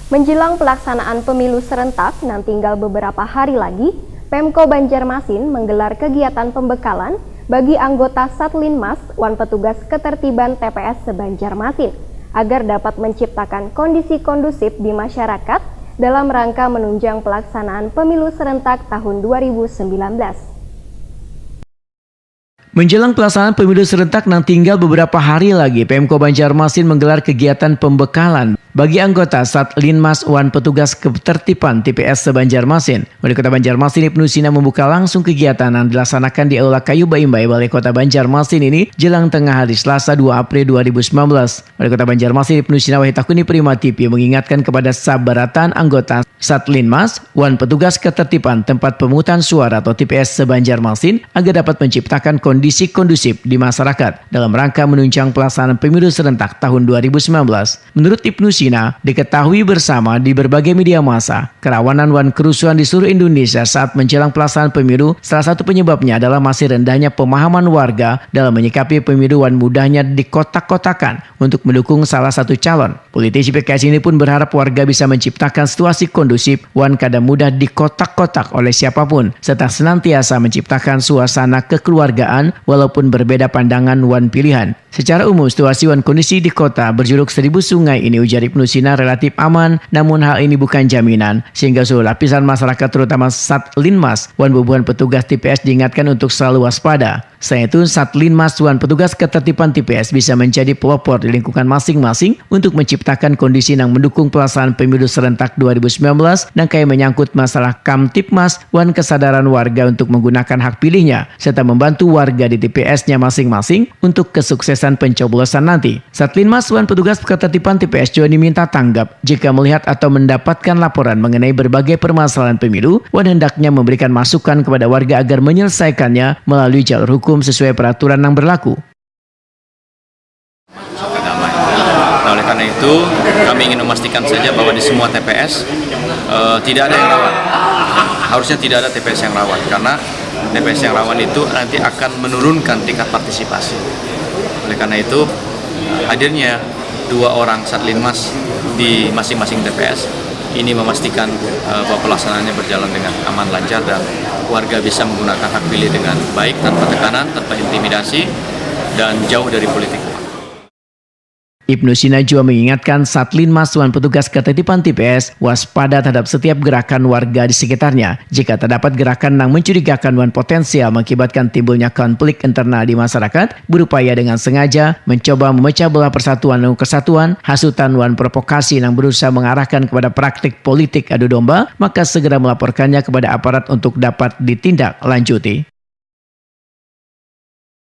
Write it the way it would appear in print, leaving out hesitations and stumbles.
Menjelang pelaksanaan pemilu serentak dan tinggal beberapa hari lagi, Pemko Banjarmasin menggelar kegiatan pembekalan bagi anggota Satlinmas Wan Petugas Ketertiban TPS se-Banjarmasin agar dapat menciptakan kondisi kondusif di masyarakat dalam rangka menunjang pelaksanaan pemilu serentak tahun 2019. Menjelang pelaksanaan pemilu serentak yang tinggal beberapa hari lagi, Pemko Banjarmasin menggelar kegiatan pembekalan bagi anggota Satlinmas Wan Petugas Ketertiban TPS se-Banjarmasin. Wali Kota Banjarmasin Ibnu Sina membuka langsung kegiatan yang dilaksanakan di Aula Kayu Baimbai Balai Kota Banjarmasin ini jelang tengah hari Selasa 2 April 2019. Wali Kota Banjarmasin Ibnu Sina Wahitakuni Prima TV mengingatkan kepada sabaratan anggota Satlinmas Wan Petugas Ketertiban tempat pemungutan suara atau TPS se-Banjarmasin agar dapat menciptakan kondisi kondusif di masyarakat dalam rangka menunjang pelaksanaan pemilu serentak tahun 2019. Menurut Ibnu Sina, diketahui bersama di berbagai media massa, kerawanan wan kerusuhan di seluruh Indonesia saat menjelang pelaksanaan pemilu, salah satu penyebabnya adalah masih rendahnya pemahaman warga dalam menyikapi pemilu wan mudahnya dikotak-kotakan untuk mendukung salah satu calon. Politisi PKS ini pun berharap warga bisa menciptakan situasi kondusif wan kadang mudah dikotak-kotak oleh siapapun, serta senantiasa menciptakan suasana kekeluargaan walaupun berbeda pandangan wan pilihan. Secara umum, situasi wan kondisi di kota berjuluk 1000 sungai ini ujar Ibnu Sina relatif aman, namun hal ini bukan jaminan, sehingga seluruh lapisan masyarakat terutama Satlinmas Wan Bubuhan Petugas TPS diingatkan untuk selalu waspada. Selain itu, Satlinmas Wan Petugas Ketertiban TPS bisa menjadi pelopor di lingkungan masing-masing untuk menciptakan kondisi yang mendukung pelaksanaan pemilu serentak 2019 dan kayak menyangkut masalah Kamtipmas wan kesadaran warga untuk menggunakan hak pilihnya, serta membantu warga di TPS-nya masing-masing untuk kesuksesan pencoblosan nanti. Satlinmas Wan Petugas Ketertiban TPS juga diminta tanggap jika melihat atau mendapatkan laporan mengenai berbagai permasalahan pemilu, wan hendaknya memberikan masukan kepada warga agar menyelesaikannya melalui jalur hukum sesuai peraturan yang berlaku. Nah, oleh karena itu, kami ingin memastikan saja bahwa di semua TPS tidak ada yang rawan. Harusnya tidak ada TPS yang rawan, karena TPS yang rawan itu nanti akan menurunkan tingkat partisipasi. Oleh karena itu, hadirnya 2 orang Satlinmas di masing-masing TPS ini memastikan bahwa pelaksanaannya berjalan dengan aman, lancar, dan warga bisa menggunakan hak pilih dengan baik, tanpa tekanan, tanpa intimidasi, dan jauh dari politik uang. Ibnu Sina juga mengingatkan Satlinmas Wan Petugas Ketertiban TPS waspada terhadap setiap gerakan warga di sekitarnya. Jika terdapat gerakan yang mencurigakan wan potensial mengakibatkan timbulnya konflik internal di masyarakat, berupaya dengan sengaja mencoba memecah belah persatuan dan kesatuan, hasutan wan provokasi yang berusaha mengarahkan kepada praktik politik adu domba, maka segera melaporkannya kepada aparat untuk dapat ditindaklanjuti.